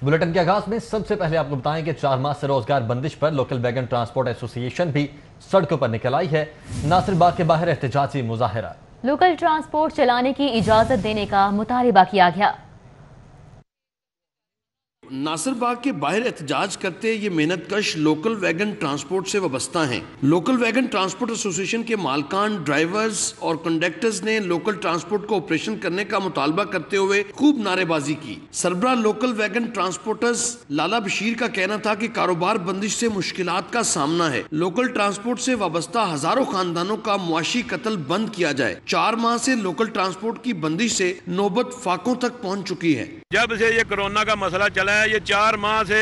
Bulletin के आगाज में सबसे पहले आपको बताएं कि 4 माह से रोजगार बंदिश पर लोकल वैगन ट्रांसपोर्ट एसोसिएशन भी सड़कों पर निकल आई है। नासिर बाग के बाहर एहतजाजी मुजाहिरा। लोकल ट्रांसपोर्ट चलाने की इजाजत देने का मुतालबा किया गया। नासिर बाग के बाहर एहतजाज करते ये मेहनतकश लोकल वैगन ट्रांसपोर्ट से वाबस्ता हैं। लोकल वैगन ट्रांसपोर्ट एसोसिएशन के मालकान, ड्राइवर्स और कंडक्टर्स ने लोकल ट्रांसपोर्ट को ऑपरेशन करने का मुतालबा करते हुए खूब नारेबाजी की। सरबराह लोकल वैगन ट्रांसपोर्टर्स लाला बशीर का कहना था कि कारोबार बंदिश से मुश्किलात का सामना है। लोकल ट्रांसपोर्ट से वाबस्ता हजारों खानदानों का मुआशी कत्ल बंद किया जाए। 4 माह से लोकल ट्रांसपोर्ट की बंदिश से नौबत फाकों तक पहुँच चुकी है। जब से ये कोरोना का मसला चला है, ये 4 माह से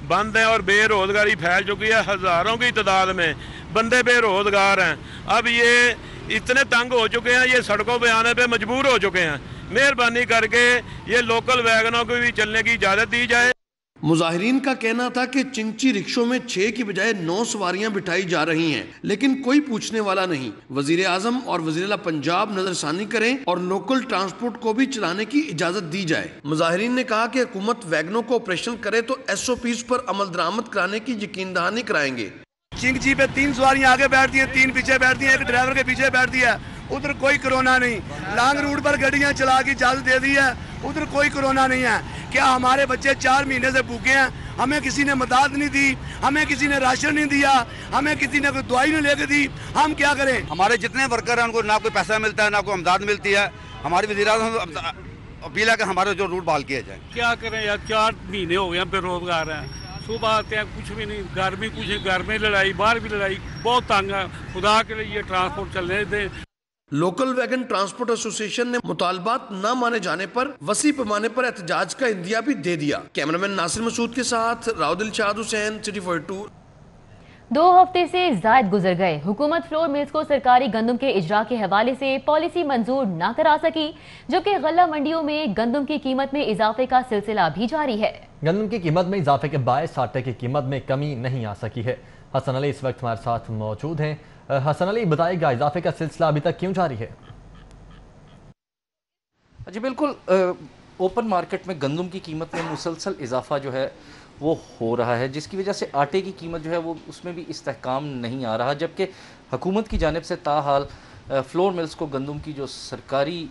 बंद है और बेरोजगारी फैल चुकी है। हजारों की तादाद में बंदे बेरोजगार हैं। अब ये इतने तंग हो चुके हैं, ये सड़कों पे आने पे मजबूर हो चुके हैं। मेहरबानी करके ये लोकल वैगनों को भी चलने की इजाजत दी जाए। मुजाहिरीन का कहना था कि चिंची रिक्शों में 6 की बजाय 9 सवारियां बिठाई जा रही हैं, लेकिन कोई पूछने वाला नहीं। वजीर आजम और वजीर पंजाब नजरसानी करें और लोकल ट्रांसपोर्ट को भी चलाने की इजाजत दी जाए। मुजाहिरीन ने कहा कि हुकूमत वैगनों को ऑपरेशन करे तो SOPs पर अमल दरामद कराने की यकीन दहानी कराएंगे। चिंची पे 3 सवारियां आगे बैठती हैं, 3 पीछे बैठती हैं, एक ड्राइवर के पीछे बैठती है। उधर कोई कोरोना नहीं। लॉन्ग रूट पर गाड़ियां चला के इजाजत दे दी है, उधर कोई कोरोना नहीं है। क्या हमारे बच्चे 4 महीने से भूखे हैं? हमें किसी ने मदद नहीं दी, हमें किसी ने राशन नहीं दिया, हमें किसी ने कोई दवाई नहीं लेके दी। हम क्या करें? हमारे जितने वर्कर हैं उनको ना कोई पैसा मिलता है, ना कोई अमदाद मिलती है। हमारी वज़ीर आज़म अपील है कि हमारे जो रूट बहाल किया जाए। क्या करें यार, 4 महीने हो गए बेरोजगार हैं। सुबह आते हैं कुछ भी नहीं, घर भी कुछ, घर में लड़ाई, बाहर भी लड़ाई, बहुत तंग है। खुदा के लिए ये ट्रांसपोर्ट चलने दें। लोकल वैगन ट्रांसपोर्ट एसोसिएशन ने मुतालबात न माने जाने पर वसी पैमाने पर एहतजाज का इंदिया भी दे दिया। कैमरामैन नासिर मसूद के साथ राव दिलशाद हुसैन, सिटी 42। 2 हफ्ते से जायद गुजर गए। हुकूमत फ्लोर मिल्स को सरकारी गंदम के इजरा के हवाले से पॉलिसी मंजूर न करा सकी, जबकि गल्ला मंडियों में गंदम की कीमत में इजाफे का सिलसिला भी जारी है। गंदम की कीमत में इजाफे के बायस आटे की कीमत में कमी नहीं आ सकी है। हसन अली इस वक्त हमारे साथ मौजूद हैं। हसन अली, बताइएगा इजाफे का सिलसिला अभी तक क्यों जारी है? जी बिल्कुल, ओपन मार्केट में गंदम की कीमत में मुसलसल इजाफा जो है वो हो रहा है, जिसकी वजह से आटे की कीमत जो है वो उसमें भी इस्तेहकाम नहीं आ रहा, जबकि हुकूमत की जानिब से ताहाल फ्लोर मिल्स को गंदम की जो सरकारी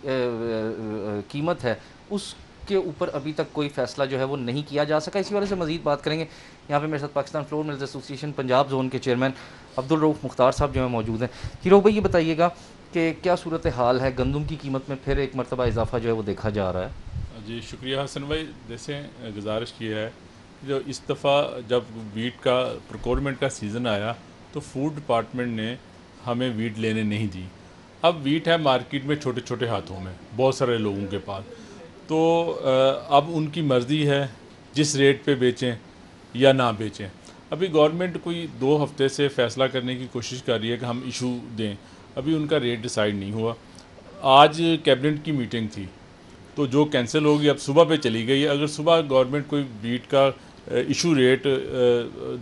कीमत है उसके ऊपर अभी तक कोई फ़ैसला जो है वो नहीं किया जा सका। इसी वजह से मज़ीद बात करेंगे। यहाँ पे मेरे साथ Pakistan flour mills association Punjab zone के चेयरमैन अब्दुल रऊफ़ मुख्तार साहब जो है मौजूद हैं। जी रऊफ़ भाई, ये बताइएगा कि क्या सूरत हाल है, गंदम की कीमत में फिर एक मरतबा इजाफा जो है वो देखा जा रहा है? जी शुक्रिया हसन भाई। जैसे गुजारिश की है, जो इस दफ़ा जब वीट का प्रोक्योरमेंट का सीज़न आया तो फूड डिपार्टमेंट ने हमें वीट लेने नहीं दी। अब वीट है मार्केट में छोटे छोटे हाथों में, बहुत सारे लोगों के पास, तो अब उनकी मर्ज़ी है जिस रेट पे बेचें या ना बेचें। अभी गवर्नमेंट कोई 2 हफ्ते से फ़ैसला करने की कोशिश कर रही है कि हम इशू दें, अभी उनका रेट डिसाइड नहीं हुआ। आज कैबिनेट की मीटिंग थी तो जो कैंसिल होगी अब सुबह पे चली गई है। अगर सुबह गवर्नमेंट कोई वीट का इशू रेट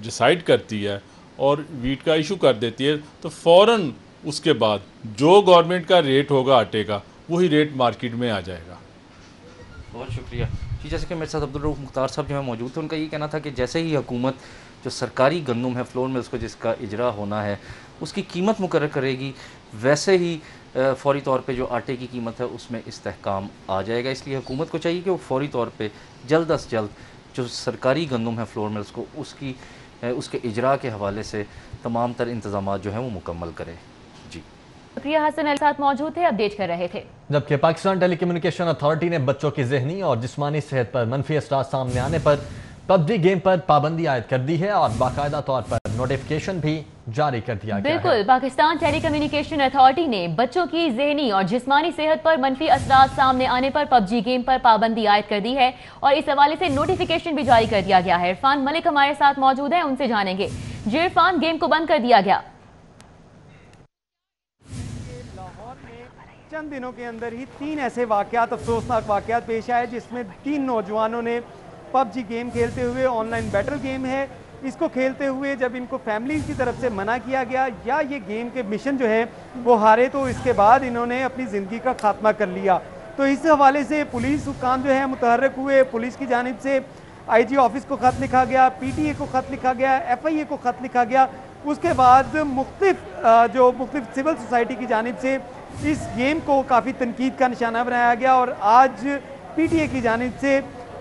डिसाइड करती है और वीट का इशू कर देती है तो फ़ौरन उसके बाद जो गवर्नमेंट का रेट होगा आटे का वही रेट मार्केट में आ जाएगा। बहुत शुक्रिया जी। जैसे कि मेरे साथ अब्दुल रऊफ़ मुख्तार साहब जो है मौजूद थे, उनका ये कहना था कि जैसे ही हुकूमत जो सरकारी गंदम है फ्लोर मिल्स को जिसका इजरा होना है उसकी कीमत मुकर्रर करेगी, वैसे ही फ़ौरी तौर पे जो आटे की कीमत है उसमें इस्तेहकाम आ जाएगा। इसलिए हुकूमत को चाहिए कि वो फ़ौरी तौर पे जल्द अज जल्द जो सरकारी गंदम है फ्लोर मिल्स को उसके इजरा के हवाले से तमाम तर इंतज़ाम जो हैं वो मुकम्मल करे। जी शुक्रिया। हसन अली साथ मौजूद थे, अपडेट कर रहे थे। जबकि पाकिस्तान टेली कम्युनिकेशन अथॉरिटी ने बच्चों की ज़हनी और जिस्मानी सेहत पर मनफी असरात सामने आने पर PUBG गेम पर पाबंदी आयद कर दी है और बाकायदा तौर पर नोटिफिकेशन भी जारी कर दिया गया है। बिल्कुल, पाकिस्तान टेली कम्युनिकेशन अथॉरिटी ने बच्चों की ज़हनी और जिस्मानी सेहत पर मनफी असरात सामने आने पर PUBG गेम पर पाबंदी आयद कर दी है और इस हवाले से नोटिफिकेशन भी जारी कर दिया गया है। इरफान मलिक हमारे साथ मौजूद है, उनसे जानेंगे। जी इरफान, गेम को बंद कर दिया गया। चंद दिनों के अंदर ही 3 ऐसे वाकयात, अफसोसनाक वाकयात पेश आए जिसमें 3 नौजवानों ने PUBG गेम खेलते हुए, ऑनलाइन बैटल गेम है, इसको खेलते हुए जब इनको फैमिली की तरफ से मना किया गया या ये गेम के मिशन जो है वो हारे तो इसके बाद इन्होंने अपनी ज़िंदगी का खात्मा कर लिया। तो इस हवाले से पुलिस हुक्काम जो है मुतहर्रिक हुए। पुलिस की जानिब से IG ऑफिस को ख़त लिखा गया, PTA को ख़त लिखा गया, FIA को ख़त लिखा गया। उसके बाद मुख्तलिफ सिविल सोसाइटी की जानिब से इस गेम को काफ़ी तनकीद का निशाना बनाया गया और आज PTA की जानिब से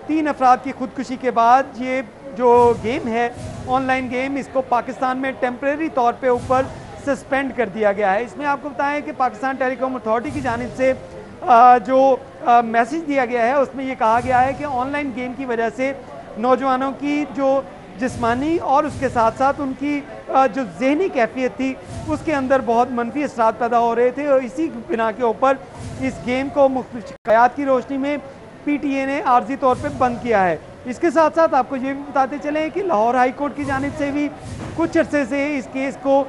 3 अफराद की खुदकुशी के बाद ये जो गेम है ऑनलाइन गेम, इसको पाकिस्तान में टेम्परेरी तौर पे ऊपर सस्पेंड कर दिया गया है। इसमें आपको बताएं कि पाकिस्तान टेलीकॉम अथॉरिटी की जानिब से जो मैसेज दिया गया है उसमें ये कहा गया है कि ऑनलाइन गेम की वजह से नौजवानों की जो जिस्मानी और उसके साथ साथ उनकी जो ज़हनी कैफियत थी उसके अंदर बहुत मनफी असरात पैदा हो रहे थे और इसी बिना के ऊपर इस गेम को मुख्तलिफ शिकायत की रोशनी में PTA ने आर्जी तौर पे बंद किया है। इसके साथ साथ आपको ये भी बताते चलें कि लाहौर हाई कोर्ट की जानिब से भी कुछ अरसे से इस केस को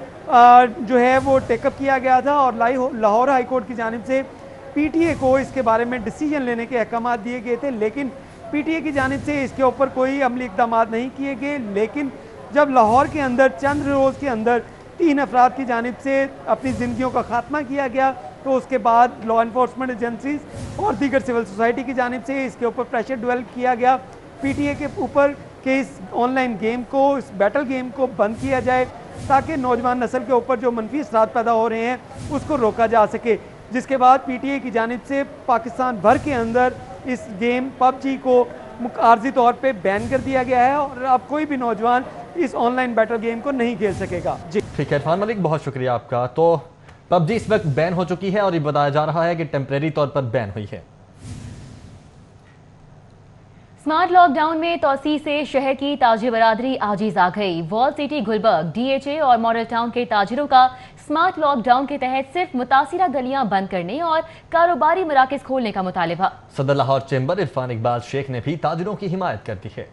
जो है वो टेकअप किया गया था और लाहौर हाई कोर्ट की जानिब से PTA को इसके बारे में डिसीजन लेने के अहकाम दिए गए थे, लेकिन PTA की जानिब से इसके ऊपर कोई अमली इक़दाम नहीं किए गए। लेकिन जब लाहौर के अंदर चंद रोज़ के अंदर 3 अफराद की जानिब से अपनी ज़िंदगियों का खात्मा किया गया तो उसके बाद लॉ इन्फोर्समेंट एजेंसीज और दीगर सिविल सोसाइटी की जानिब से इसके ऊपर प्रेशर डेवलप किया गया PTA के ऊपर कि इस ऑनलाइन गेम को, इस बैटल गेम को बंद किया जाए ताकि नौजवान नस्ल के ऊपर जो मनफी असरात पैदा हो रहे हैं उसको रोका जा सके। जिसके बाद PTA की जानिब से पाकिस्तान भर के अंदर इस गेम PUBG को आर्जी तौर पे बैन कर दिया गया है और अब कोई भी नौजवान इस ऑनलाइन बैटल गेम को नहीं खेल सकेगा। जी ठीक है इरफान मलिक, बहुत शुक्रिया आपका। तो PUBG इस वक्त बैन हो चुकी है और ये बताया जा रहा है कि टेम्परेरी तौर पर बैन हुई है। स्मार्ट लॉकडाउन में तोसी से शहर की ताजिर बरादरी आजीज आ गई। वॉल सिटी, गुलबर्ग, DHA और मॉडल टाउन के ताजिरों का स्मार्ट लॉकडाउन के तहत सिर्फ मुतासिरा गलियां बंद करने और कारोबारी मराकज खोलने का मुतालिबा। सदर लाहौर चैम्बर इरफान इकबाल शेख ने भी ताजिरों की हिमायत कर दी है।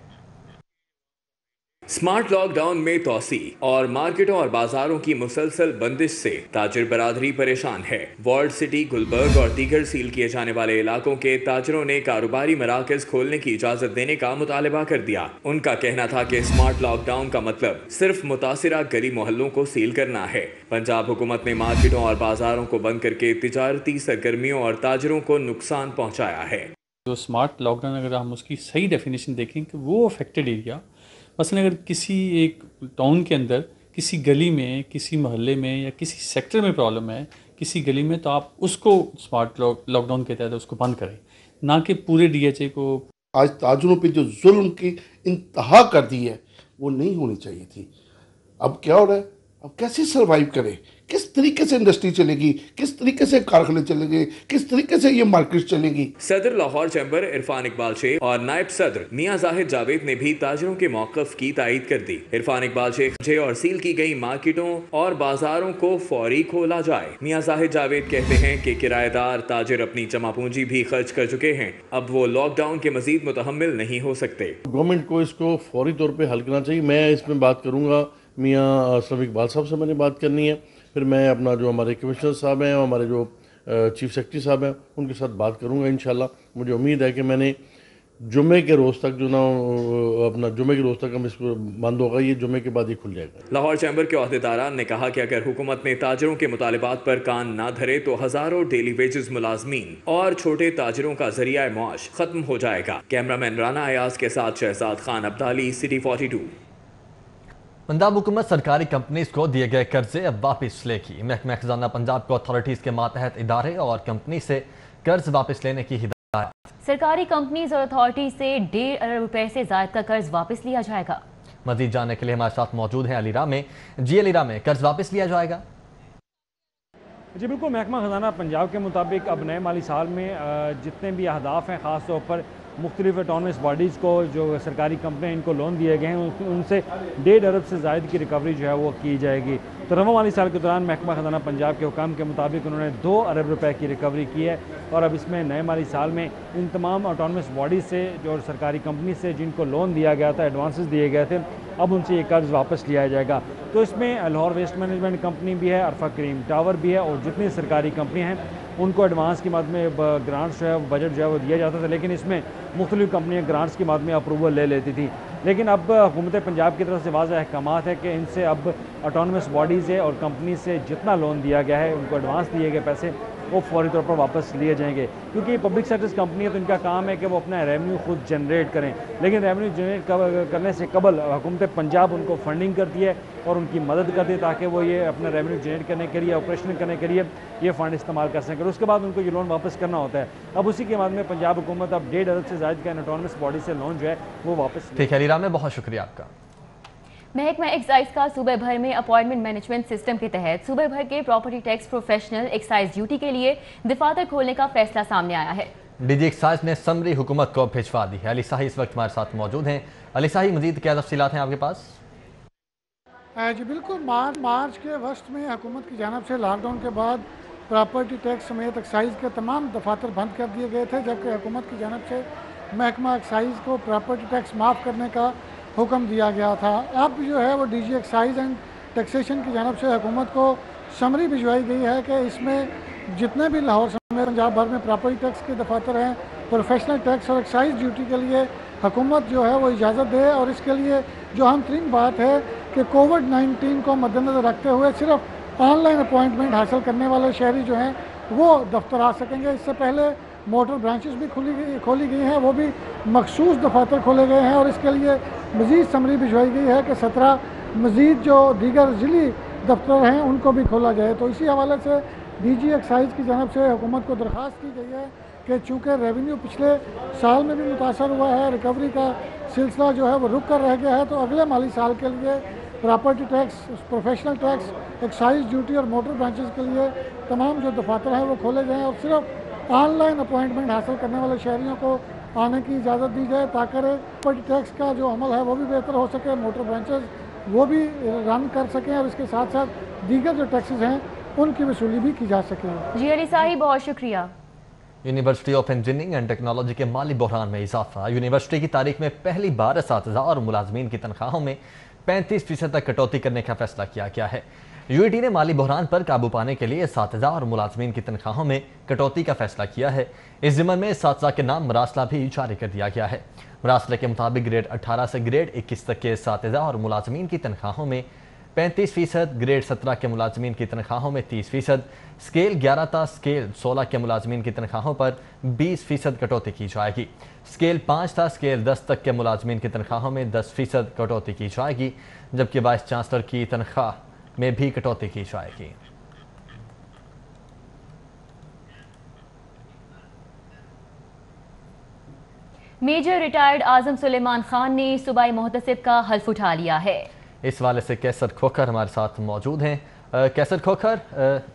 स्मार्ट लॉकडाउन में तोसी और मार्केटों और बाजारों की मुसलसल बंदिश से ताजिर बरादरी परेशान है। वॉल्ड सिटी, गुलबर्ग और दीगर सील किए जाने वाले इलाकों के ताजिरों ने कारोबारी मराकज खोलने की इजाजत देने का मुतालिबा कर दिया। उनका कहना था कि स्मार्ट लॉकडाउन का मतलब सिर्फ मुतासिरा गली मोहल्लों को सील करना है। पंजाब हुकूमत ने मार्केटों और बाजारों को बंद करके तिजारती सरगर्मियों और ताजिरों को नुकसान पहुँचाया है। जो स्मार्ट लॉकडाउन अगर हम उसकी सही डेफिनेशन देखें कि वो अफेक्टेड एरिया, मसलन अगर किसी एक टाउन के अंदर किसी गली में, किसी मोहल्ले में या किसी सेक्टर में प्रॉब्लम है किसी गली में, तो आप उसको स्मार्ट लॉकडाउन के तहत उसको बंद करें, ना कि पूरे DHA को। आज ताजिरों पे जो जुल्म की इंतहा कर दी है वो नहीं होनी चाहिए थी। अब क्या हो रहा है, अब कैसे सर्वाइव करें, किस तरीके से इंडस्ट्री चलेगी, किस तरीके से कारखाने चलेंगे, किस तरीके से ये मार्केट चलेगी। सदर लाहौर चैम्बर इरफान इकबाल शेख और नायब सदर मियां जाहिद जावेद ने भी ताजिरों के मौक़िफ़ की तायीद कर दी। इरफान इकबाल शेख और सील की गई मार्केटों और बाजारों को फौरी खोला जाए। मियां जाहिद जावेद कहते हैं कि किराएदार ताजिर अपनी जमा पूंजी भी खर्च कर चुके हैं, अब वो लॉकडाउन के मजीद मुतहम्मिल नहीं हो सकते। गवर्नमेंट को इसको फौरी तौर पर हल करना चाहिए। मैं इसमें बात करूँगा, मियां असलम इकबाल साहब से मैंने बात करनी है, फिर मैं अपना जो हमारे कमिश्नर साहब हैं, हमारे जो चीफ सेक्रेटरी साहब हैं, उनके साथ बात करूंगा इंशाल्लाह। मुझे उम्मीद है कि मैंने जुम्मे के रोज़ तक जो ना अपना जुम्मे के रोज़ तक हम इसको बंद होगा, ये जुम्मे के बाद ही खुल जाएगा। लाहौर चैम्बर के अहदेदारान ने कहा कि अगर हुकूमत ने ताजिरों के मुतालिबात पर कान ना धरे तो हज़ारों डेली वेजेस मुलाजमीन और छोटे ताजिरों का जरिया मुआश खत्म हो जाएगा। कैमरामैन राना अयाज के साथ शहजाद खान अब्दाली, सिटी 42। पंजाब हुकूमत सरकारी कंपनीज को दिए गए कर्जे अब वापस लेगी। महकमा खजाना पंजाब को अथॉरिटीज़ के मातहत इदारे और कंपनी से कर्ज वापस लेने की हिदायत। सरकारी कंपनीज और अथॉरिटी से 1.5 अरब रुपए से ज़ायद का कर्ज वापस लिया जाएगा। मजीद जानने के लिए हमारे साथ मौजूद हैं अलीरा में। जी अलीरा में, कर्ज वापस लिया जाएगा? जी बिल्कुल, महकमा खजाना पंजाब के मुताबिक अब नए माली साल में जितने भी अहदाफ हैं, ख़ास तौर पर मुख्तलिफ ऑटोनमस बॉडीज़ को जो सरकारी कंपनियाँ इनको लोन दिए गए हैं उनसे 1.5 अरब से ज़ायद की रिकवरी जो है वो की जाएगी। तो रवा माली साल के दौरान महकमा खजाना पंजाब के हुकाम के मुताबिक उन्होंने 2 अरब रुपए की रिकवरी की है और अब इसमें नए माली साल में इन तमाम ऑटोनमस बॉडीज़ से जो सरकारी कंपनी से जिनको लोन दिया गया था, एडवांसेस दिए गए थे, अब उनसे ये कर्ज वापस लिया जाएगा। तो इसमें लाहौर वेस्ट मैनेजमेंट कंपनी भी है, अरफा करीम टावर भी है और जितनी सरकारी कंपनियाँ हैं उनको एडवांस की मद में ग्रांट्स जो है बजट जो है वो दिया जाता था, लेकिन इसमें मुख्तलिफ कंपनियाँ ग्रांट्स की मद में अप्रूवल ले लेती थी। लेकिन अब हुकूमत पंजाब की तरफ से वाज़ेह अहकामात है कि इनसे अब ऑटोनमस बॉडीज़ है और कंपनी से जितना लोन दिया गया है, उनको एडवांस दिए गए पैसे वो फौरी तौर पर वापस लिए जाएंगे, क्योंकि पब्लिक सर्विस कंपनी है तो इनका काम है कि वो अपना रेवेन्यू खुद जनरेट करें, लेकिन रेवेन्यू जनरेट करने से कबल हुकूमत पंजाब उनको फंडिंग करती है और उनकी मदद करती है ताकि वो ये अपना रेवेन्यू जनरेट करने के लिए, ऑपरेशन करने के लिए ये फ़ंड इस्तेमाल कर सकें। उसके बाद उनको ये लोन वापस करना होता है। अब उसी के बाद में पंजाब हुकूमत अब 1.5 अरब से ज़ायद का ऑटोनमस बॉडी से लोन जो है वो वापस। ठीक है लीरा में बहुत शुक्रिया आपका। महकमा एक्साइज का सूबे भर में अपॉइंटमेंट मैनेजमेंट सिस्टम के तहत सूबे भर के property tax professional excise duty के लिए दफातर खोलने का फैसला सामने आया है। डीजी एक्साइज ने समरी हुकूमत को भिजवा दी है। अली शाही इस वक्त हमारे साथ मौजूद हैं। अली शाही, मजीद क्या तफसीलात हैं आपके पास? जी बिल्कुल, मार्च के वस्त में हुकूमत की जानिब से लॉकडाउन के बाद प्रॉपर्टी टैक्स समेत एक्साइज के तमाम दफातर बंद कर दिए गए थे, जबकि हुकूमत की जानिब से महकमा एक्साइज को प्रॉपर्टी टैक्स माफ़ करने का हुक्म दिया गया था। अब जो है वो डीजी एक्साइज एंड टैक्सेशन की जानिब से हुकूमत को समरी भिजवाई गई है कि इसमें जितने भी लाहौर समेत पंजाब भर में प्रॉपर्टी टैक्स के दफातर हैं, प्रोफेशनल टैक्स और एक्साइज ड्यूटी के लिए हुकूमत जो है वो इजाज़त दे। और इसके लिए जो अहम तरीन बात है कि कोविड-19 को मद्देनज़र रखते हुए सिर्फ ऑनलाइन अपॉइंटमेंट हासिल करने वाले शहरी जो हैं वो दफ्तर आ सकेंगे। इससे पहले मोटर ब्रांचेस भी खोली गई हैं, वो भी मखसूस दफातर खोले गए हैं और इसके लिए मज़ीद समरी भिजवाई गई है कि 17 मज़ीद जो दीगर ज़िली दफ्तर हैं उनको भी खोला जाए। तो इसी हवाले से डीजी एक्साइज की जानिब से हुकूमत को दरख्वास्त की गई है कि चूँकि रेवेन्यू पिछले साल में भी मुतासर हुआ है, रिकवरी का सिलसिला जो है वो रुक कर रह गया है, तो अगले माली साल के लिए property tax, professional tax, excise duty और मोटर ब्रांचेस के लिए तमाम जो दफातर हैं वो खोले गए हैं और सिर्फ ऑनलाइन अपॉइंटमेंट हासिल करने वाले शहरियों को आने की इजाज़त दी जाए ताकि प्रॉपर्टी टैक्स का जो अमल है वो भी बेहतर हो सके, मोटर ब्रांचेस वो भी रन कर सकें और इसके साथ साथ दीगर जो टैक्सेस हैं उनकी वसूली भी की जा सके। जी अली शाही, बहुत शुक्रिया। University of engineering and technology के माली बहरान में इजाफा। यूनिवर्सिटी की तारीख में पहली बार असातिज़ा और मुलाजमीन की तनख्वाहों में 35% तक कटौती करने का फैसला किया गया है। यूईटी ने माली बहरान पर काबू पाने के लिए असातिज़ा और मुलाजमीन की तनख्वाहों में कटौती का फैसला किया है। इस ज़िम्मन में असातिज़ा के नाम मरासला भी जारी कर दिया गया है। मरासले के मुताबिक ग्रेड 18 से ग्रेड 21 तक के असातिज़ा और मुलाजमीन की तनख्वाहों में 35%, ग्रेड 17 के मुलाजमीन की तनख्वाहों में 30%, स्केल 11 था स्केल 16 के मुलाजमीन की तनख्वाहों पर 20% कटौती की जाएगी। स्केल 5 था स्केल 10 तक के मुलाजमीन की तनख्वाहों में 10% कटौती की जाएगी, जबकि वाइस चांसलर की तनख्वाह में भी कटौती की जाएगी। मेजर रिटायर्ड आजम सुलेमान खान ने सूबाई मोहतसिब का हल्फ उठा लिया है। इस वाले से कैसर खोखर हमारे साथ मौजूद हैं। कैसर खोखर,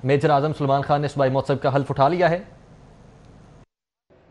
मेजर आजम सुलेमान खान ने सूबाई मोहतसिब का हल्फ उठा लिया है।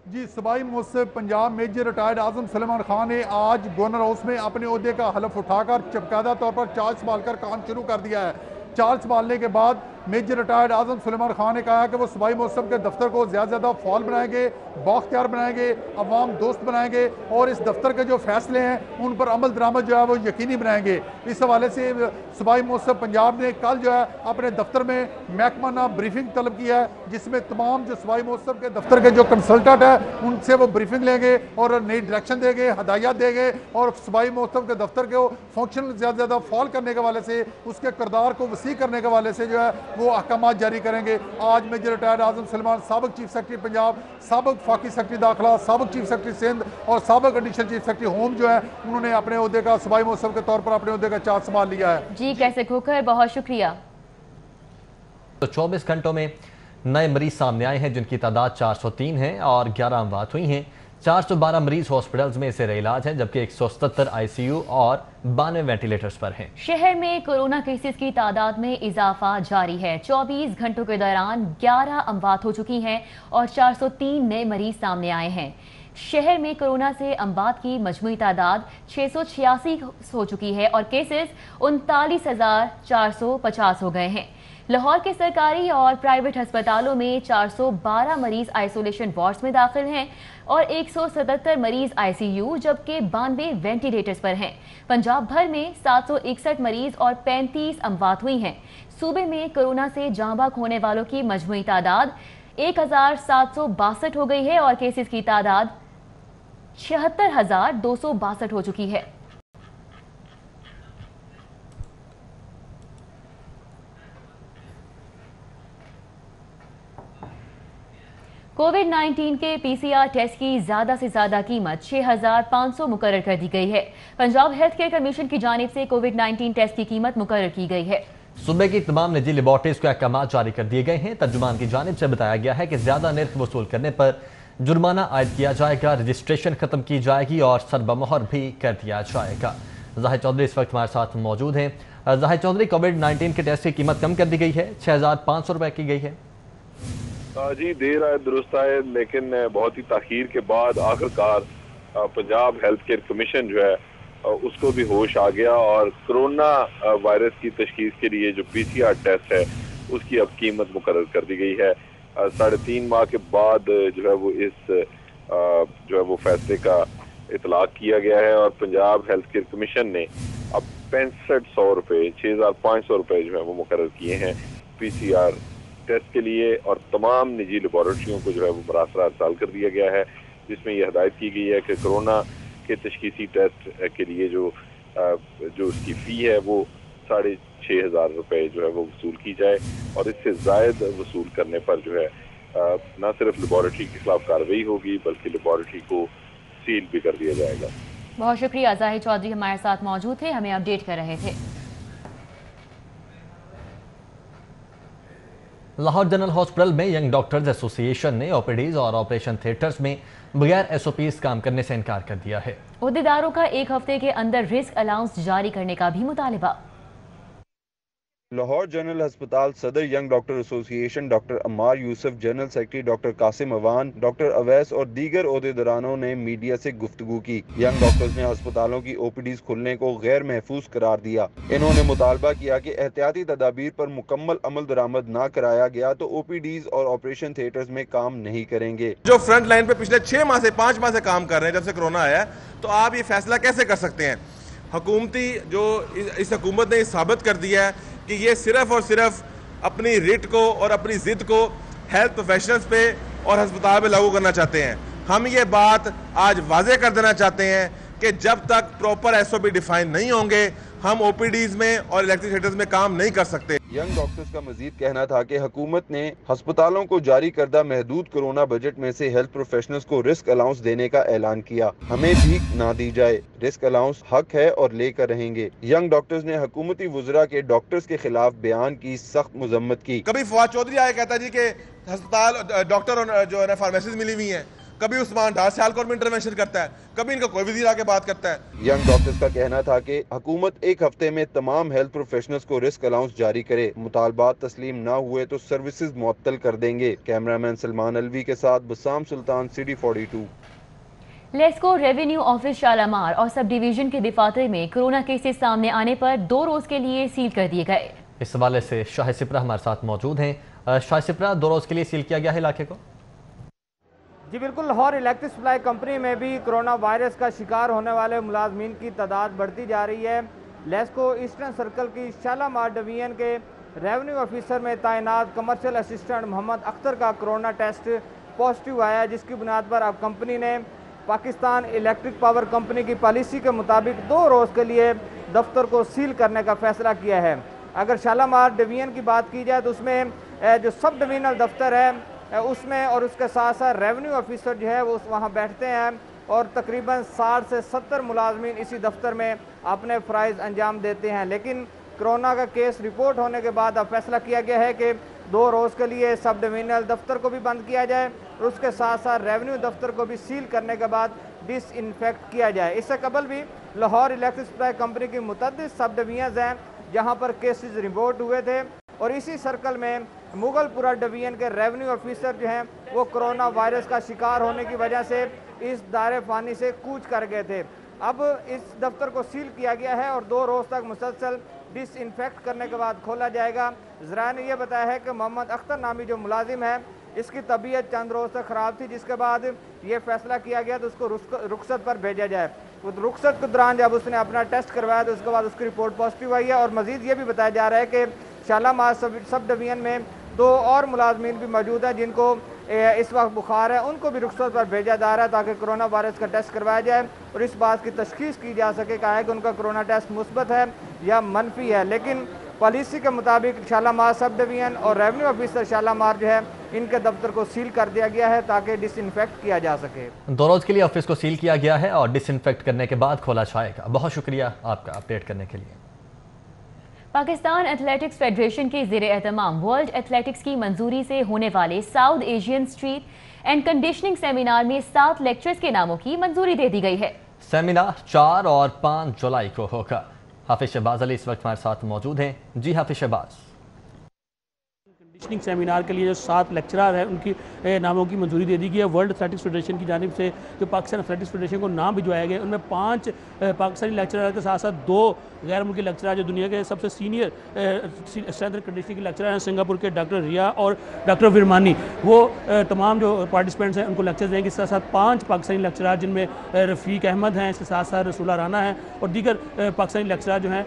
जी, सूबाई मोहतसिब पंजाब मेजर रिटायर्ड आजम सुलेमान खान ने आज गवर्नर हाउस में अपने ओहदे का हल्फ उठाकर चबकायदा तौर पर चार्ज संभाल कर काम शुरू कर दिया है। चार्ज संभालने के बाद मेजर रिटायर्ड आजम सुलेमान खान ने कहा कि वो सूबाई मोहतसिब के दफ्तर को ज़्यादा फॉल बनाएंगे, बाख्तियार बनाएंगे, अवाम दोस्त बनाएंगे और इस दफ्तर के जो फैसले हैं उन पर अमल दरामद जो है वो यकीनी बनाएंगे। इस हवाले से सूबाई मोहतसिब पंजाब ने कल जो है अपने दफ्तर में महकमाना ब्रीफिंग तलब की है, जिसमें तमाम जो सूबाई मोहतसिब के दफ्तर के जो कंसल्टेंट है उनसे वो ब्रीफिंग लेंगे और नई डायरेक्शन देंगे, हदायत देंगे और सूबाई मोहतसिब के दफ्तर को फंक्शन ज़्यादा फॉल करने के हवाले से, उसके किरदार को वसी करने के हवाले से जो है वो अहकाम जारी करेंगे। आज मेजर रिटायर्ड आजम सुलेमान साबिक चीफ सेक्रेटरी पंजाब, साबिक फाकी सेक्रेटरी दाखिला, साबिक चीफ सेक्रेटरी सिंध और साबिक एडिशनल चीफ सेक्रेटरी होम जो है उन्होंने अपने ओहदे का सूबाई मोहतसिब के तौर पर अपने ओहदे का चार्ज संभाल लिया है। जी कैसे खोकर, बहुत शुक्रिया। तो 24 घंटों में नए मरीज सामने आए हैं जिनकी तादाद 403 है और 11 अमवात हुई हैं। 412 मरीज हॉस्पिटल्स में ज़ेर इलाज हैं, जबकि 177 आईसीयू और 92 वेंटिलेटर्स पर हैं। शहर में कोरोना केसेस की तादाद में इजाफा जारी है। 24 घंटों के दौरान 11 अमवात हो चुकी हैं और 403 नए मरीज सामने आए हैं। शहर में कोरोना से अमवात की मजमूई तादाद 686 हो चुकी है और केसेस 39,450 हो गए हैं। लाहौर के सरकारी और प्राइवेट अस्पतालों में 412 मरीज आइसोलेशन वार्ड्स में दाखिल हैं और 177 मरीज आईसीयू जबकि 92 वेंटिलेटर्स पर हैं। पंजाब भर में 761 मरीज और 35 अमवात हुई हैं। सूबे में कोरोना से जान बाक होने वालों की मजमूई तादाद 1762 हो गई है और केसेस की तादाद 76,262 हो चुकी है। कोविड-19 के पीसीआर टेस्ट की ज्यादा से ज्यादा कीमत 6,500 मुकर्रर कर दी गई है। पंजाब हेल्थ केयर कमीशन की जानिब से कोविड-19 टेस्ट की कीमत मुकर्रर की गई है। सूबे की तमाम निजी लेबॉर्टरीज को अहकाम जारी कर दिए गए हैं। तर्जुमान की जानिब से बताया गया है कि ज्यादा निर्ख वसूल करने पर जुर्माना आयद किया जाएगा, रजिस्ट्रेशन खत्म की जाएगी और सरबमोहर भी कर दिया जाएगा। जाहिद चौधरी इस वक्त हमारे साथ मौजूद हैं। जाहिद चौधरी, कोविड-19 के टेस्ट की कीमत कम कर दी गई है, 6,500 रुपए की गई है। जी, देर आए दुरुस्त आए, लेकिन बहुत ही ताखीर के बाद आखिरकार पंजाब हेल्थ केयर कमीशन जो है उसको भी होश आ गया और कोरोना वायरस की तशखीस के लिए जो पीसीआर टेस्ट है उसकी अब कीमत मुकर्रर कर दी गई है। 3.5 माह के बाद जो है वो इस जो है वो फैसले का इतलाक किया गया है और पंजाब हेल्थ केयर कमीशन ने अब 6500 रुपये 6,500 रुपये जो है वो मुकर्रर किए हैं पीसीआर टेस्ट के लिए और तमाम निजी लेबॉरेटरियों को जो है वो मरासला अरसाल कर दिया गया है, जिसमें यह हदायत की गई है कि कोरोना के तशखीसी टेस्ट के लिए जो उसकी फ़ी है वो 6,500 रुपये जो है वो वसूल की जाए और इससे ज़ायद वसूल करने पर जो है न सिर्फ लेबॉरेटरी के खिलाफ कार्रवाई होगी बल्कि लेबॉरेटरी को सील भी कर दिया जाएगा। बहुत शुक्रिया, जाहिद चौधरी हमारे साथ मौजूद थे, हमें अपडेट कर रहे थे। लाहौर जनरल हॉस्पिटल में यंग डॉक्टर्स एसोसिएशन ने ओपीडीज और ऑपरेशन थिएटर्स में बगैर एसओपीज काम करने से इनकार कर दिया है। उहदेदारों का 1 हफ्ते के अंदर रिस्क अलाउंस जारी करने का भी मुतालिबा। लाहौर जनरल अस्पताल सदर young doctor association doctor Ammar Yusuf, general secretary doctor Qasim Awan, doctor Awais और दीगर ओहदेदारानों ने मीडिया से गुफ्तगू की। यंग डॉक्टर्स ने अस्पतालों की ओपीडीज खुलने को गैर महफूज करार दिया। इन्होंने मुतालबा किया कि एहतियाती तदाबीर पर मुकम्मल अमल दरामद न कराया गया तो ओपीडीज और ऑपरेशन थिएटर्स में काम नहीं करेंगे। जो फ्रंट लाइन पे पिछले 6 माह से 5 माह से काम कर रहे हैं जब से कोरोना आया, तो आप ये फैसला कैसे कर सकते हैं? हुकूमती जो इस हुकूमत ने साबित कर दिया है कि ये सिर्फ और सिर्फ अपनी रिट को और अपनी जिद को हेल्थ प्रोफेशनल्स पे और अस्पताल पे लागू करना चाहते हैं। हम ये बात आज वाजे कर देना चाहते हैं कि जब तक प्रॉपर एसओपी डिफाइन नहीं होंगे हम ओपीडीज में और इलेक्ट्रिक थिएटर्स में काम नहीं कर सकते। यंग डॉक्टर्स का मजीद कहना था कि हुकूमत ने अस्पतालों को जारी करदा महदूद कोरोना बजट में से हेल्थ प्रोफेशनल्स को रिस्क अलाउंस देने का ऐलान किया। हमें भीख ना दी जाए, रिस्क अलाउंस हक है और लेकर रहेंगे। यंग डॉक्टर्स ने हुकूमती वुज़रा के डॉक्टर्स के खिलाफ बयान की सख्त मजम्मत की। कभी फवाद चौधरी आया कहता जी कि अस्पताल डॉक्टर और जो है फार्मेसीज मिली हुई हैं, कभी उस्मान डार सियालकोट में इंटरवेंशन करता है, कभी इनका कोई वजीर आके बात करता है। यंग डॉक्टर्स का कहना था कि हुकूमत 1 हफ्ते में तमाम हेल्थ प्रोफेशनल्स को रिस्क अलाउंस जारी करे, मुतालबात तस्लीम ना हुए तो सर्विसेज मुअत्तल कर देंगे। कैमरामैन सलमान अलवी के साथ Basam Sultan, city 42। LESCO revenue office Shalamar और सब डिवीजन के दफातर में कोरोना केसेस सामने आने पर 2 रोज के लिए सील कर दिए गए। इस हवाले से शाहिद सिपरा हमारे साथ मौजूद हैं। शाहिद सिपरा, 2 रोज के लिए सील किया गया है इलाके को? जी बिल्कुल, लाहौर इलेक्ट्रिक सप्लाई कंपनी में भी कोरोना वायरस का शिकार होने वाले मुलाजमीन की तादाद बढ़ती जा रही है। लेस्को ईस्टर्न सर्कल की शालामार डिवीजन के रेवेन्यू ऑफिसर में तैनात कमर्शियल असिस्टेंट मोहम्मद अख्तर का कोरोना टेस्ट पॉजिटिव आया, जिसकी बुनियाद पर अब कंपनी ने पाकिस्तान इलेक्ट्रिक पावर कंपनी की पॉलिसी के मुताबिक 2 रोज़ के लिए दफ्तर को सील करने का फैसला किया है। अगर शालामार डिवीजन की बात की जाए तो उसमें जो सब डिवीजनल दफ्तर है उसमें और उसके साथ साथ रेवेन्यू ऑफिसर जो है वो वहाँ बैठते हैं और तकरीबन 60 से 70 मुलाजमीन इसी दफ्तर में अपने फ़राइज़ अंजाम देते हैं। लेकिन कोरोना का केस रिपोर्ट होने के बाद अब फैसला किया गया है कि 2 रोज़ के लिए सब डिवीजनल दफ्तर को भी बंद किया जाए और उसके साथ साथ रेवेन्यू दफ्तर को भी सील करने के बाद डिसइंफेक्ट किया जाए। इससे कबल भी लाहौर इलेक्ट्रिक सप्लाई कंपनी की मुतअद्दिद सब डिवीजन हैं जहाँ पर केसेस रिपोर्ट हुए थे और इसी सर्कल में मुगलपुरा डिवीजन के रेवेन्यू ऑफिसर जो हैं वो कोरोना वायरस का शिकार होने की वजह से इस दायरे फ़ानी से कूच कर गए थे। अब इस दफ्तर को सील किया गया है और 2 रोज़ तक मुसलसल डिसइंफेक्ट करने के बाद खोला जाएगा। ज़राए ने यह बताया है कि मोहम्मद अख्तर नामी जो मुलाजिम है इसकी तबीयत चंद रोज़ तक ख़राब थी, जिसके बाद ये फैसला किया गया तो उसको रुखसत पर भेजा जाए। तो रुखसत के दौरान जब उसने अपना टेस्ट करवाया तो उसके बाद उसकी रिपोर्ट पॉजिटिव आई है और मज़ीद ये भी बताया जा रहा है कि शालामार सब डिवीजन में 2 और मुलाजमीन भी मौजूद हैं जिनको इस वक्त बुखार है, उनको भी रुखसत पर भेजा जा रहा है ताकि कोरोना वायरस का टेस्ट करवाया जाए और इस बात की तशखीस की जा सके कि उनका कोरोना टेस्ट मुस्बत है या मनफी है। लेकिन पॉलिसी के मुताबिक शालामार सब डिवीजन और रेवेन्यू ऑफिसर शालामार जो है ان के दफ्तर को सील कर दिया गया है ताकि डिसइंफेक्ट किया जा सके। 2 रोज के लिए ऑफिस को सील किया गया है और डिसइंफेक्ट करने के बाद खोला जाएगा। बहुत शुक्रिया आपका अपडेट करने के लिए। पाकिस्तान एथलेटिक्स फेडरेशन के ज़ेरे एहतमाम वर्ल्ड एथलेटिक्स की मंजूरी से होने वाले south Asian street and conditioning seminar में 7 लेक्चर्स के नामों की मंजूरी दे दी गई है। सेमिनार 4 और 5 जुलाई को होगा। हाफिज शहबाज अली इस वक्त हमारे साथ मौजूद हैं। जी हाफिज शहबाज। कंडीशनिंग सेमिनार के लिए जो 7 लेक्चरर हैं उनकी नामों की मंजूरी दे दी गई है। वर्ल्ड एथलेटिक्स फेडरेशन की जानिब से जो पाकिस्तान एथलेटिक्स फेडरेशन को नाम भिजवाए गए उनमें 5 पाकिस्तानी लेक्चरर के साथ साथ 2 गैर मुल्की लेक्चरर जो दुनिया के सबसे सीनियर स्ट्रेंथ एंड कंडीशनिंग के लेक्चरर हैं सिंगापुर के डॉक्टर रिया और डॉक्टर विरमानी, वो तमाम जो पार्टिसिपेंट्स हैं उनको लेक्चर देंगे। इसके साथ साथ 5 पाकिस्तानी लेक्चरर जिनमें रफ़ीक अहमद हैं, इसके साथ साथ रसूला राना हैं और दीगर पाकिस्तानी लेक्चरर जो हैं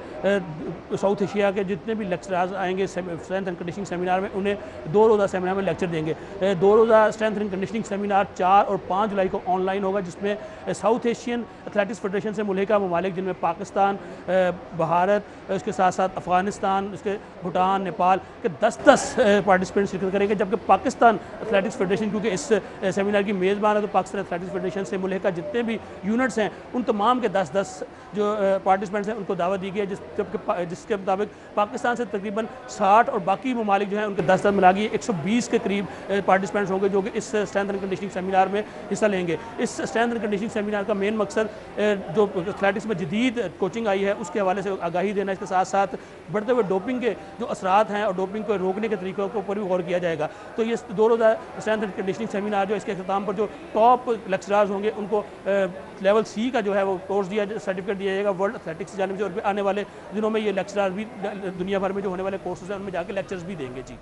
साउथ एशिया के जितने भी लेक्चरर्स आएंगे स्ट्रेंथ एंड कंडीशनिंग सेमिनार में उन्हें 2 रोज़ा सेमिनार में लेक्चर देंगे। 2 रोज़ा स्ट्रेंथ एंड कंडीशनिंग सेमिनार 4 और 5 जुलाई को ऑनलाइन होगा, जिसमें साउथ एशियन एथलेटिक्स फेडरेशन से मुल्हिका ममालिक जिनमें पाकिस्तान, भारत, उसके साथ साथ अफगानिस्तान, उसके भूटान, नेपाल के 10-10 पार्टिसिपेंट शिरकत करेंगे। जबकि पाकिस्तान एथलेटिक्स फेडरेशन क्योंकि इस सेमिनार की मेज़बान है तो पाकिस्तान एथलेटिक्स फेडरेशन से मुल्हिका जितने भी यूनिट्स हैं उन तमाम के 10-10 जो पार्टिसिपेंट्स हैं उनको दावत दी गई है, जिसके मुताबिक पाकिस्तान से तकरीबन 60 और बाकी ममालिक जो हैं उनके 10-10 मिला के 120 के करीब पार्टिसिपेंट्स होंगे जो कि इस स्ट्रेंथ एंड कंडीशनिंग सेमिनार में हिस्सा लेंगे। इस स्ट्रेंथ एंड कंडीशनिंग सेमिनार का मेन मकसद जो एथलेटिक्स में जदीद कोचिंग आई है उसके हवाले से आगाही देना, इसके साथ साथ बढ़ते हुए डोपिंग के जो असरात हैं और डोपिंग को रोकने के तरीक़ों के ऊपर भी गौर किया जाएगा। तो ये 2 रोज़ा स्ट्रेंथ एंड कंडीशनिंग सेमिनार जो इसके अख्ताम पर जो टॉप लेक्चरर्स होंगे उनको लेवल C का जो है वो कोर्स सर्टिफिकेट दिया जाएगा वर्ल्ड एथलेटिक्स की जानिब से। और आने वाले दिनों में ये लेक्चरर भी दुनिया भर में जो होने वाले कोर्सेज हैं उनमें जाके लेक्चर्स भी देंगे। जी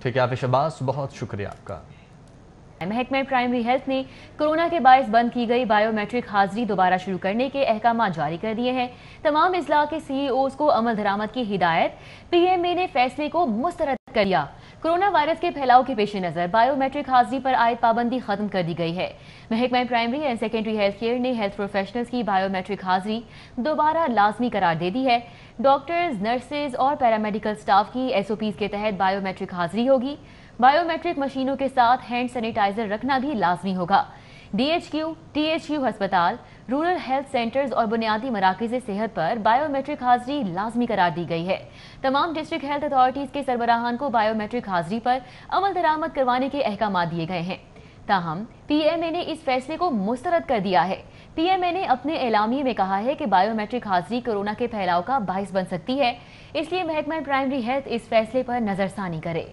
ठीक है हाफिज शहबाज, बहुत शुक्रिया आपका। महकमा प्राइमरी हेल्थ ने कोरोना के बायस बंद की गई बायोमेट्रिक हाजिरी दोबारा शुरू करने के अहकाम जारी कर दिए हैं। तमाम अजला के CEOs को अमल दरामद की हिदायत। PMA ने फैसले को मुस्तरद कर दिया। कोरोना वायरस के फैलाव के पेश नज़र बायोमेट्रिक हाजिरी पर आयद पाबंदी खत्म कर दी गई है। महकमा primary and secondary health care ने हेल्थ प्रोफेशनल्स की बायोमेट्रिक हाजिरी दोबारा लाजमी करार दे दी है। डॉक्टर्स, नर्सेज और पैरामेडिकल स्टाफ की SOPs के तहत बायोमेट्रिक हाजिरी होगी। बायोमेट्रिक मशीनों के साथ हैंड सैनिटाइजर रखना भी लाजमी होगा। DHQ, THQ अस्पताल, रूरल हेल्थ सेंटर्स और बुनियादी मराकज़ सेहत पर बायोमेट्रिक हाजिरी लाजमी करार दी गई है। तमाम डिस्ट्रिक्ट हेल्थ अथॉरिटीज़ के सरबराहान को बायोमेट्रिक हाजिरी पर अमल दरामद करवाने के अहकाम दिए गए हैं। ताहम PMA ने इस फैसले को मुस्तरद कर दिया है। PMA ने अपने एलामिये में कहा है कि बायोमेट्रिक हाजिरी कोरोना के फैलाव का बाइस बन सकती है, इसलिए महकमा प्राइमरी हेल्थ इस फैसले पर नजरसानी करे।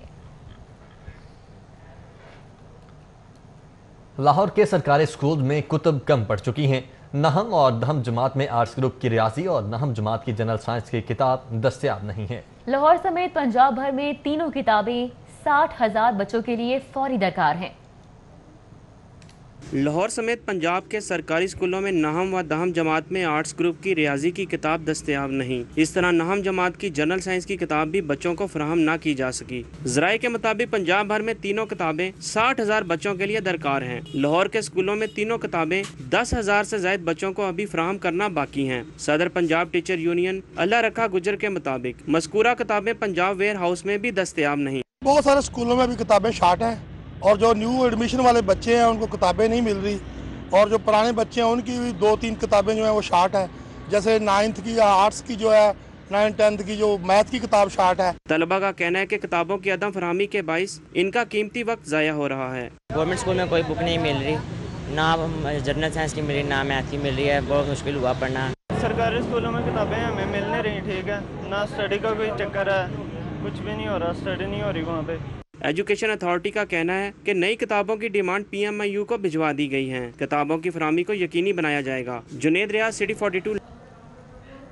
लाहौर के सरकारी स्कूल में कुतुब कम पड़ चुकी हैं। नहम और दहम जमात में आर्ट्स ग्रुप की रियाजी और नहम जमात की जनरल साइंस की किताब दस्तयाब नहीं है। लाहौर समेत पंजाब भर में तीनों किताबें 60,000 बच्चों के लिए फौरी दरकार हैं। लाहौर समेत पंजाब के सरकारी स्कूलों में नहम व दहम जमात में आर्ट्स ग्रुप की रियाजी की किताब दस्तयाब नहीं। इस तरह नहम जमात की जनरल साइंस की किताब भी बच्चों को फराहम न की जा सकी। ज़राए के मुताबिक पंजाब भर में तीनों किताबें 60,000 बच्चों के लिए दरकार हैं। लाहौर के स्कूलों में तीनों किताबें 10,000 से ज्यादा बच्चों को अभी फराहम करना बाकी हैं। सदर पंजाब टीचर यूनियन अल्लाह रखा गुजर के मुताबिक मज़कूरा किताबें पंजाब वेयर हाउस में भी दस्तयाब नहीं। बहुत सारे स्कूलों में भी किताबें शार्ट हैं और जो न्यू एडमिशन वाले बच्चे हैं उनको किताबें नहीं मिल रही और जो पुराने बच्चे हैं उनकी भी 2-3 किताबें जो हैं वो शार्ट है। जैसे 9th की या आर्ट्स की जो है 9th 10th की जो मैथ की किताब शार्ट है। तलबा का कहना है कि किताबों की अदम फरहमी के बाइस इनका कीमती वक्त ज़ाया हो रहा है। गवर्नमेंट स्कूल में कोई बुक नहीं मिल रही, ना जनरल साइंस की मिल रही, ना मैथ की मिल रही है। बहुत मुश्किल हुआ पढ़ना। सरकारी स्कूलों में किताबें हमें मिल नहीं रही, ठीक है, ना स्टडी का कोई चक्कर है, कुछ भी नहीं हो रहा, स्टडी नहीं हो रही वहाँ पे। एजुकेशन अथॉरिटी का कहना है कि नई किताबों की डिमांड PMIU को भिजवा दी गई है। किताबों की फराहमी को यकीनी बनाया जाएगा। जुनेद रियाज, सिटी 42।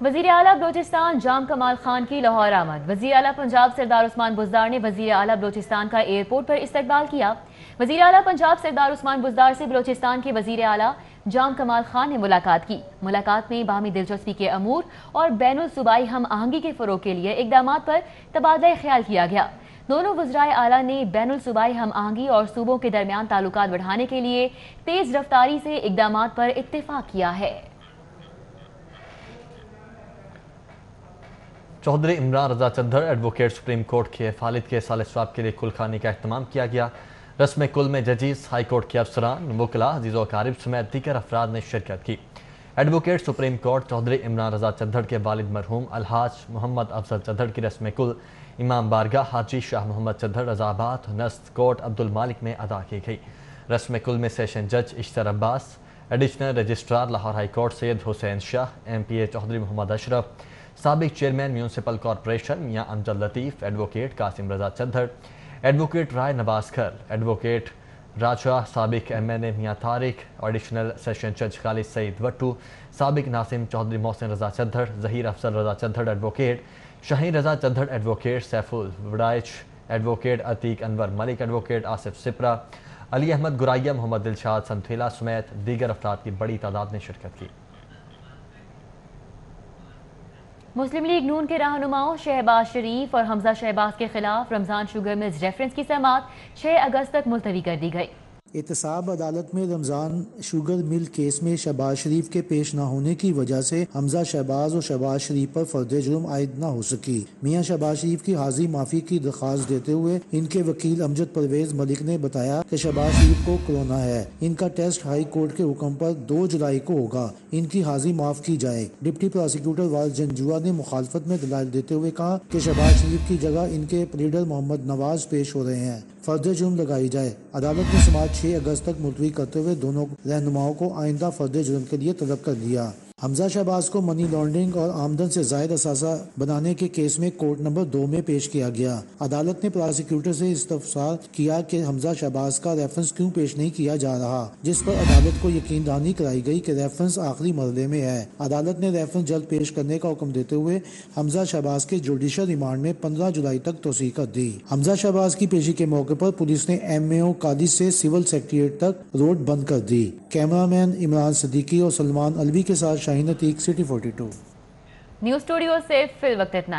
वज़ीर आला बलोचिस्तान जाम कमाल खान की लाहौर आमद। वज़ीर आला पंजाब सरदार उस्मान बुज़दार ने वज़ीर आला बलोचिस्तान का एयरपोर्ट पर इस्तकबाल किया। वज़ीर आला पंजाब सरदार उस्मान बुज़दार से बलोचिस्तान के वज़ीर आला जाम कमाल खान ने मुलाकात की। मुलाकात में बाहमी दिलचस्पी के अमूर और बैनुल सूबाई हम आहंगी के फ़रोग़ के लिए इक़दामात पर तबादला ख्याल किया गया। दोनों वज़राए आला ने बैनुल सूबाई हम आहंगी और सूबों के दरमियान ताल्लुकात बढ़ाने के लिए तेज़ रफ्तारी से इक़दामात पर इत्तेफाक किया है। चौधरी इमरान रजा चद्दर एडवोकेट सुप्रीम कोर्ट के फालिद के साल स्वाब के लिए कुलखानी का अहतमाम किया गया। रस्म कुल में जजीज, हाई कोर्ट के अफसरान, वकला, अजीज़ो अकारिब समेत दीगर अफराद ने शिरकत की। Advocate supreme court Chaudhry Imran Raza Chaddar के वालिद मरहूम अलहाज मोहम्मद अफजल चद्दड़ की रस्म कुल इमाम बारगाह हाजी शाह मोहम्मद चद्दड़ रजाबाद नस्त कोर्ट अब्दुल मालिक में अदा की गई। रस्म कुल में सेशन जज Ishtar Abbas, additional registrar Lahore high court Syed Hussain Shah, MPA Chaudhry Muhammad Ashraf, साबिक chairman municipal corporation Mian Amjad Latif, advocate Qasim Raza Chaddar, advocate Rai Nawaz Khar, advocate राजा, साबिक MNA मियाँ तारिक, एडिशनल सेशन जज खालिद सईद वट्टू, साबिक Nasim Chaudhry Mohsin Raza Chaddar, Zaheer Afzal Raza Chaddar advocate, Shaheen Raza Chaddar advocate, Saiful Waraich advocate, Atiq Anwar Malik advocate, Asif Sipra, Ali Ahmad Guraya, Mohammad Dilshad Santhela समेत दीगर अफराद की बड़ी तादाद ने शिरकत की। मुस्लिम लीग नून के रहनुमाओं शहबाज शरीफ और हमजा शहबाज के खिलाफ रमज़ान शुगर मिल्स रेफरेंस की समाअत 6 अगस्त तक मुलतवी कर दी गई। एहतसाब अदालत में रमज़ान शुगर मिल केस में शहबाज शरीफ के पेश न होने की वजह से हमजा शहबाज और शहबाज शरीफ पर फर्द जुर्म आयद न हो सकी। मियाँ शहबाज शरीफ की हाजिर माफ़ी की दरख्वास्त देते हुए इनके वकील अमजद परवेज मलिक ने बताया कि शहबाज शरीफ को कोरोना है। इनका टेस्ट हाई कोर्ट के हुक्म पर 2 जुलाई को होगा। इनकी हाजिर माफ़ की जाए। डिप्टी प्रोसिक्यूटर वाल जंजुआ ने मुखालफत में दलाइल देते हुए कहा कि शहबाज शरीफ की जगह इनके प्लीडर मोहम्मद नवाज पेश हो रहे हैं, फर्द जुर्म लगाई जाए। अदालत ने समाअत 6 अगस्त तक मुलतवी करते हुए दोनों रहनुमाओं को आइंदा फर्द जुर्म के लिए तलब कर दिया। हमजा शहबाज को मनी लॉन्ड्रिंग और आमदन से जायद असासा बनाने के केस में कोर्ट नंबर 2 में पेश किया गया। अदालत ने प्रोसिक्यूटर से इस्तफसार किया कि हमजा शहबाज का रेफरेंस क्यों पेश नहीं किया जा रहा, जिस पर अदालत को यकीन दहानी कराई गई कि रेफरेंस आखिरी मरहले में है। अदालत ने रेफरेंस जल्द पेश करने का हुक्म देते हुए हमजा शहबाज के जुडिशल रिमांड में 15 जुलाई तक तोसीह कर दी। हमजा शहबाज की पेशी के मौके पर पुलिस ने MAO कादिर से सिविल सेक्रेटेरिएट तक रोड बंद कर दी। कैमरामैन इमरान सदीकी और सलमान अलवी के साथ Shaheen Atiq, city 42। News studio से फिल वक्त इतना ही।